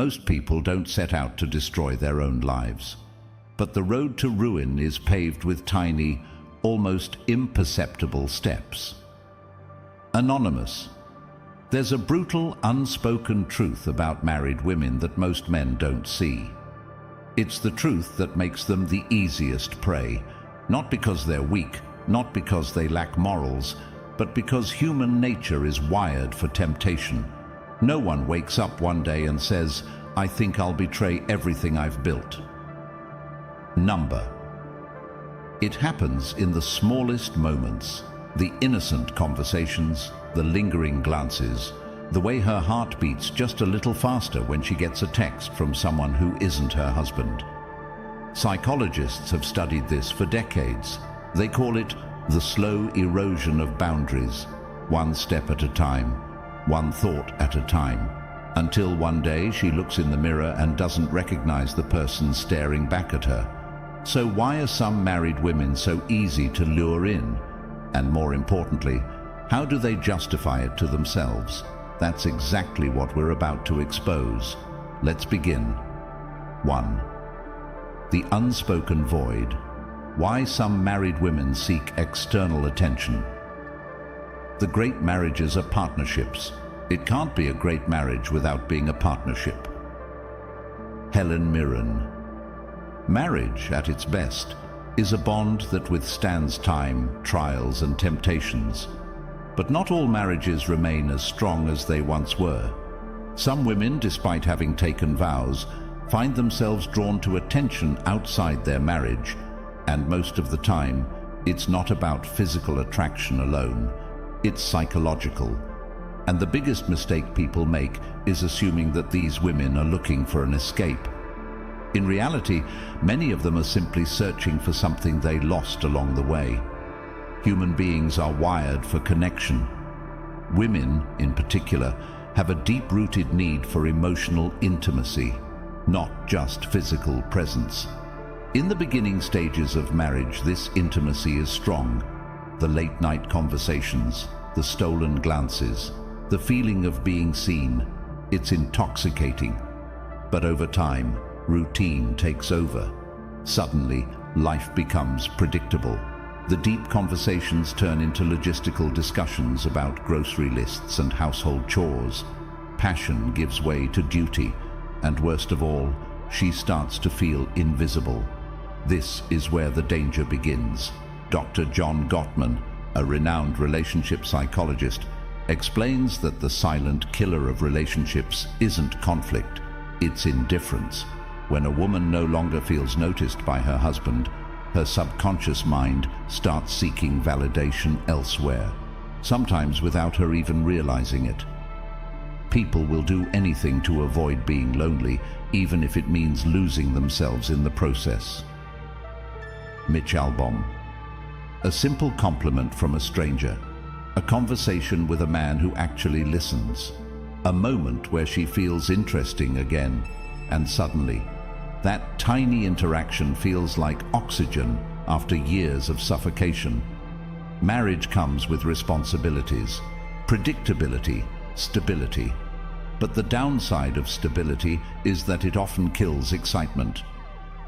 Most people don't set out to destroy their own lives. But the road to ruin is paved with tiny, almost imperceptible steps. Anonymous. There's a brutal, unspoken truth about married women that most men don't see. It's the truth that makes them the easiest prey, not because they're weak, not because they lack morals, but because human nature is wired for temptation. No one wakes up one day and says, "I think I'll betray everything I've built." Number. It happens in the smallest moments, the innocent conversations, the lingering glances, the way her heart beats just a little faster when she gets a text from someone who isn't her husband. Psychologists have studied this for decades. They call it the slow erosion of boundaries, one step at a time, one thought at a time, until one day she looks in the mirror and doesn't recognize the person staring back at her. So why are some married women so easy to lure in? And more importantly, how do they justify it to themselves? That's exactly what we're about to expose. Let's begin. 1. The unspoken void. Why some married women seek external attention. The great marriages are partnerships. It can't be a great marriage without being a partnership. Helen Mirren. Marriage, at its best, is a bond that withstands time, trials, and temptations. But not all marriages remain as strong as they once were. Some women, despite having taken vows, find themselves drawn to attention outside their marriage, and most of the time, it's not about physical attraction alone, it's psychological. And the biggest mistake people make is assuming that these women are looking for an escape. In reality, many of them are simply searching for something they lost along the way. Human beings are wired for connection. Women, in particular, have a deep-rooted need for emotional intimacy, not just physical presence. In the beginning stages of marriage, this intimacy is strong. The late-night conversations, the stolen glances, the feeling of being seen, it's intoxicating. But over time, routine takes over. Suddenly, life becomes predictable. The deep conversations turn into logistical discussions about grocery lists and household chores. Passion gives way to duty, and worst of all, she starts to feel invisible. This is where the danger begins. Dr. John Gottman, a renowned relationship psychologist, explains that the silent killer of relationships isn't conflict, it's indifference. When a woman no longer feels noticed by her husband, her subconscious mind starts seeking validation elsewhere, sometimes without her even realizing it. People will do anything to avoid being lonely, even if it means losing themselves in the process. Mitch Albom. A simple compliment from a stranger, a conversation with a man who actually listens, a moment where she feels interesting again, and suddenly, that tiny interaction feels like oxygen after years of suffocation. Marriage comes with responsibilities, predictability, stability. But the downside of stability is that it often kills excitement.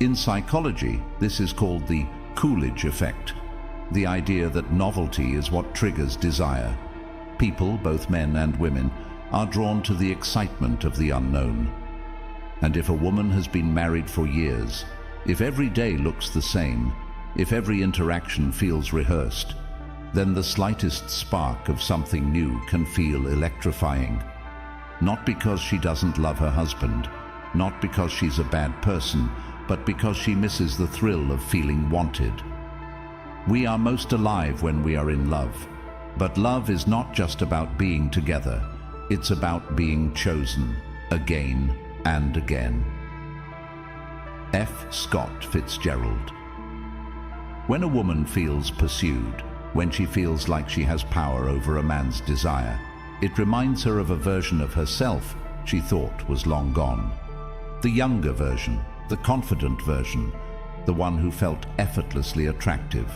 In psychology, this is called the Coolidge effect, the idea that novelty is what triggers desire. People, both men and women, are drawn to the excitement of the unknown. And if a woman has been married for years, if every day looks the same, if every interaction feels rehearsed, then the slightest spark of something new can feel electrifying. Not because she doesn't love her husband, not because she's a bad person, but because she misses the thrill of feeling wanted. We are most alive when we are in love, but love is not just about being together, it's about being chosen, again and again. F. Scott Fitzgerald. When a woman feels pursued, when she feels like she has power over a man's desire, it reminds her of a version of herself she thought was long gone. The younger version, the confident version, the one who felt effortlessly attractive.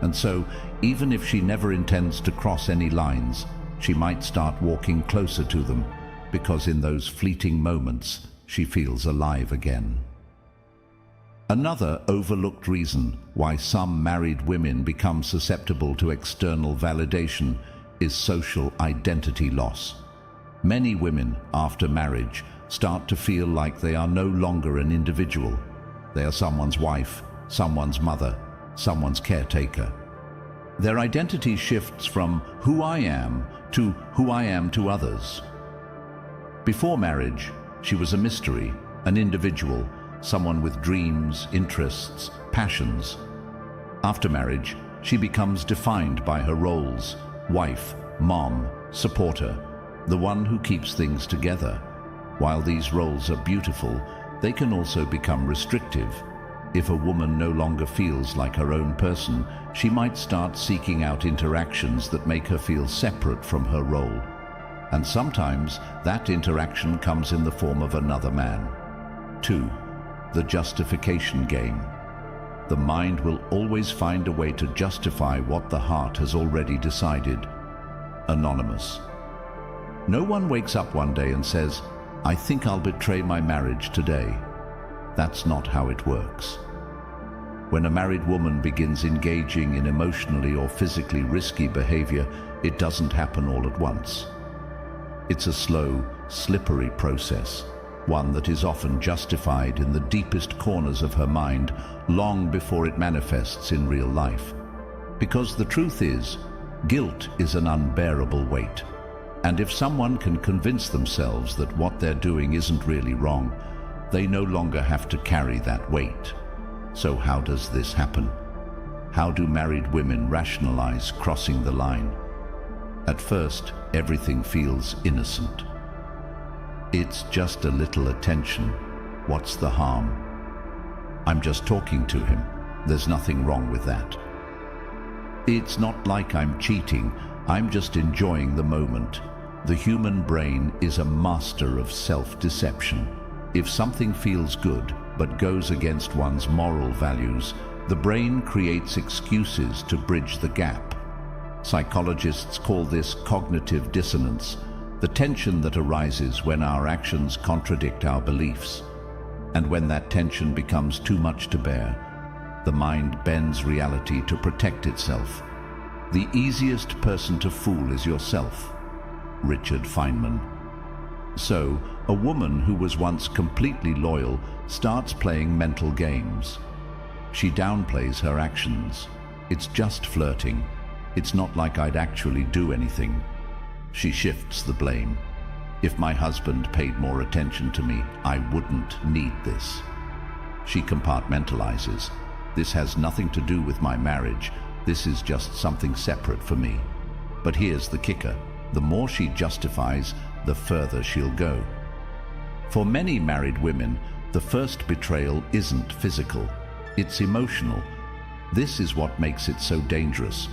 And so, even if she never intends to cross any lines, she might start walking closer to them, because in those fleeting moments, she feels alive again. Another overlooked reason why some married women become susceptible to external validation is social identity loss. Many women, after marriage, start to feel like they are no longer an individual. They are someone's wife, someone's mother, someone's caretaker. Their identity shifts from who I am to who I am to others. Before marriage, she was a mystery, an individual, someone with dreams, interests, passions. After marriage, she becomes defined by her roles: wife, mom, supporter, the one who keeps things together. While these roles are beautiful, they can also become restrictive. If a woman no longer feels like her own person, she might start seeking out interactions that make her feel separate from her role. And sometimes that interaction comes in the form of another man. 2. The justification game. The mind will always find a way to justify what the heart has already decided. Anonymous. No one wakes up one day and says, "I think I'll betray my marriage today." That's not how it works. When a married woman begins engaging in emotionally or physically risky behavior, it doesn't happen all at once. It's a slow, slippery process, one that is often justified in the deepest corners of her mind long before it manifests in real life. Because the truth is, guilt is an unbearable weight. And if someone can convince themselves that what they're doing isn't really wrong, they no longer have to carry that weight. So how does this happen? How do married women rationalize crossing the line? At first, everything feels innocent. It's just a little attention. What's the harm? I'm just talking to him. There's nothing wrong with that. It's not like I'm cheating. I'm just enjoying the moment. The human brain is a master of self-deception. If something feels good but goes against one's moral values, the brain creates excuses to bridge the gap. Psychologists call this cognitive dissonance, the tension that arises when our actions contradict our beliefs. And when that tension becomes too much to bear, the mind bends reality to protect itself. The easiest person to fool is yourself. Richard Feynman. So, a woman who was once completely loyal starts playing mental games. She downplays her actions. It's just flirting. It's not like I'd actually do anything. She shifts the blame. If my husband paid more attention to me, I wouldn't need this. She compartmentalizes. This has nothing to do with my marriage. This is just something separate for me. But here's the kicker. The more she justifies, the further she'll go. For many married women, the first betrayal isn't physical, it's emotional. This is what makes it so dangerous.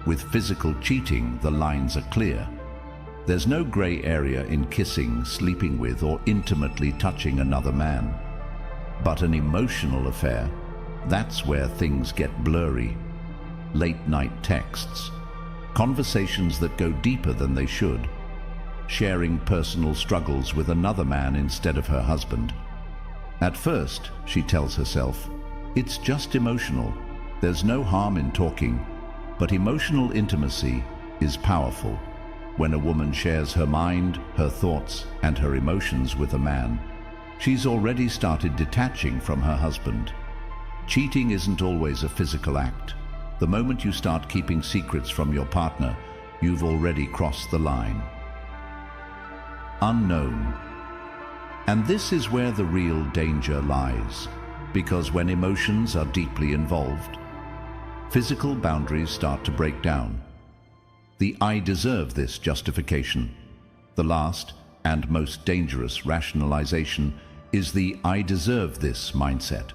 With physical cheating, the lines are clear. There's no gray area in kissing, sleeping with, or intimately touching another man. But an emotional affair, that's where things get blurry. Late-night texts, conversations that go deeper than they should, sharing personal struggles with another man instead of her husband. At first, she tells herself, it's just emotional. There's no harm in talking. But emotional intimacy is powerful. When a woman shares her mind, her thoughts, and her emotions with a man, she's already started detaching from her husband. Cheating isn't always a physical act. The moment you start keeping secrets from your partner, you've already crossed the line. Unknown. And this is where the real danger lies, because when emotions are deeply involved, physical boundaries start to break down. The "I deserve this" justification. The last and most dangerous rationalization is the "I deserve this" mindset.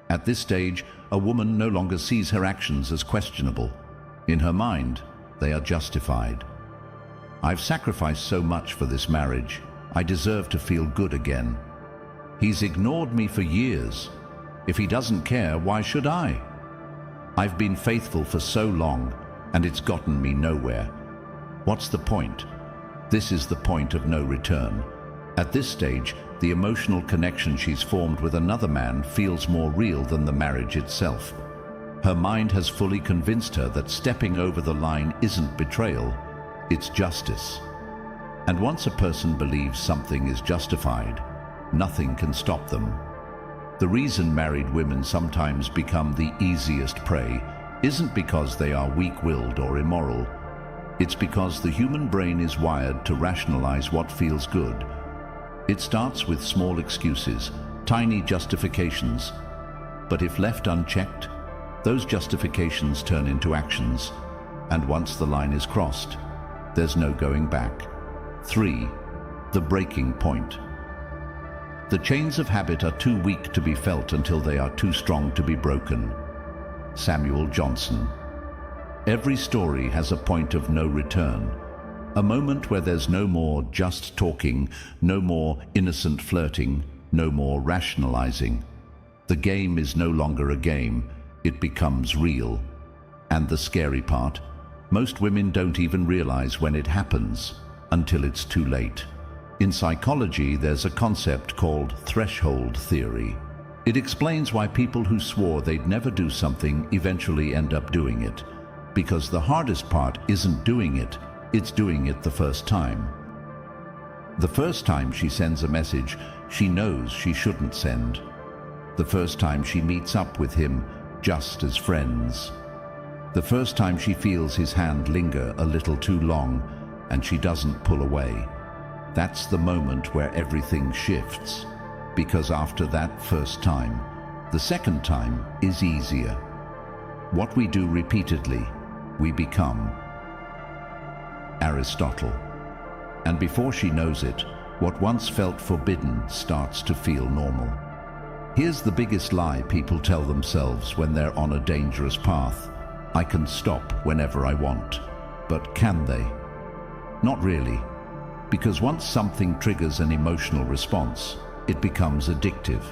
At this stage, a woman no longer sees her actions as questionable. In her mind, they are justified. I've sacrificed so much for this marriage. I deserve to feel good again. He's ignored me for years. If he doesn't care, why should I? I've been faithful for so long, and it's gotten me nowhere. What's the point? This is the point of no return. At this stage, The emotional connection she's formed with another man feels more real than the marriage itself. Her mind has fully convinced her that stepping over the line isn't betrayal, it's justice. And once a person believes something is justified, nothing can stop them. The reason married women sometimes become the easiest prey isn't because they are weak-willed or immoral. It's because the human brain is wired to rationalize what feels good. It starts with small excuses, tiny justifications, but if left unchecked, those justifications turn into actions, and once the line is crossed, there's no going back. 3. The breaking point. The chains of habit are too weak to be felt until they are too strong to be broken. Samuel Johnson. Every story has a point of no return. A moment where there's no more just talking, no more innocent flirting, no more rationalizing. The game is no longer a game, it becomes real. And the scary part, most women don't even realize when it happens until it's too late. In psychology, there's a concept called threshold theory. It explains why people who swore they'd never do something eventually end up doing it. Because the hardest part isn't doing it, it's doing it the first time. The first time she sends a message she knows she shouldn't send. The first time she meets up with him just as friends. The first time she feels his hand linger a little too long and she doesn't pull away. That's the moment where everything shifts. Because after that first time, the second time is easier. What we do repeatedly, we become. Aristotle. And before she knows it, what once felt forbidden starts to feel normal. Here's the biggest lie people tell themselves when they're on a dangerous path. I can stop whenever I want. But can they? Not really. Because once something triggers an emotional response, it becomes addictive.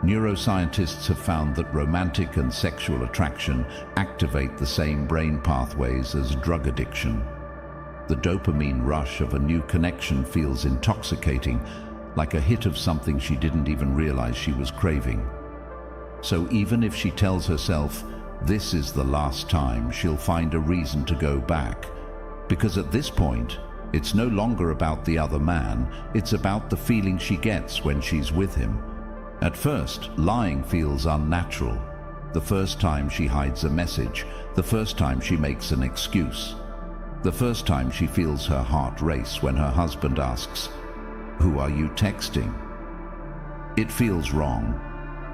Neuroscientists have found that romantic and sexual attraction activate the same brain pathways as drug addiction. The dopamine rush of a new connection feels intoxicating, like a hit of something she didn't even realize she was craving. So even if she tells herself, this is the last time, she'll find a reason to go back. Because at this point, it's no longer about the other man, it's about the feeling she gets when she's with him. At first, lying feels unnatural. The first time she hides a message, the first time she makes an excuse. The first time she feels her heart race when her husband asks, "Who are you texting?" It feels wrong,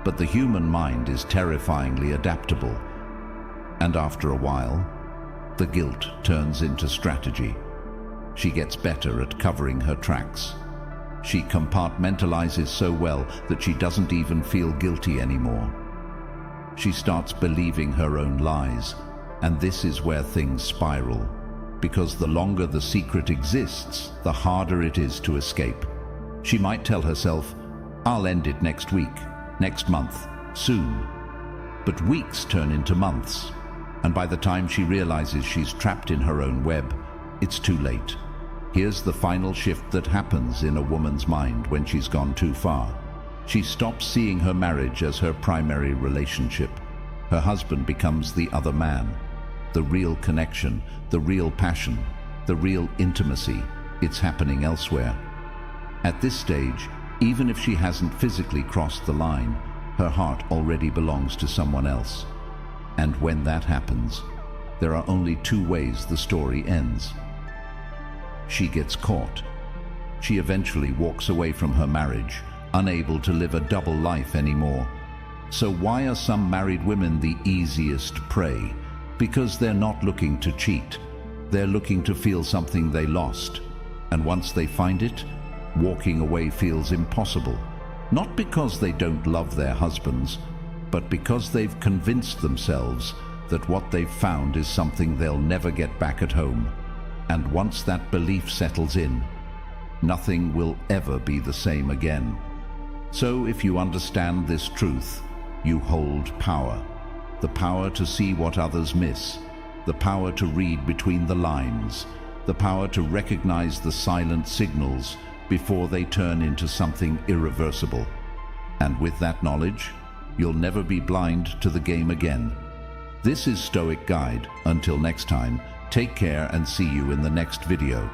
but the human mind is terrifyingly adaptable. And after a while, the guilt turns into strategy. She gets better at covering her tracks. She compartmentalizes so well that she doesn't even feel guilty anymore. She starts believing her own lies, and this is where things spiral. Because the longer the secret exists, the harder it is to escape. She might tell herself, I'll end it next week, next month, soon. But weeks turn into months, and by the time she realizes she's trapped in her own web, it's too late. Here's the final shift that happens in a woman's mind when she's gone too far. She stops seeing her marriage as her primary relationship. Her husband becomes the other man. The real connection, the real passion, the real intimacy, it's happening elsewhere. At this stage, even if she hasn't physically crossed the line, her heart already belongs to someone else. And when that happens, there are only two ways the story ends. She gets caught. She eventually walks away from her marriage, unable to live a double life anymore. So why are some married women the easiest prey? Because they're not looking to cheat. They're looking to feel something they lost. And once they find it, walking away feels impossible. Not because they don't love their husbands, but because they've convinced themselves that what they've found is something they'll never get back at home. And once that belief settles in, nothing will ever be the same again. So if you understand this truth, you hold power. The power to see what others miss, the power to read between the lines, the power to recognize the silent signals before they turn into something irreversible. And with that knowledge, you'll never be blind to the game again. This is Stoic Guide. Until next time, take care and see you in the next video.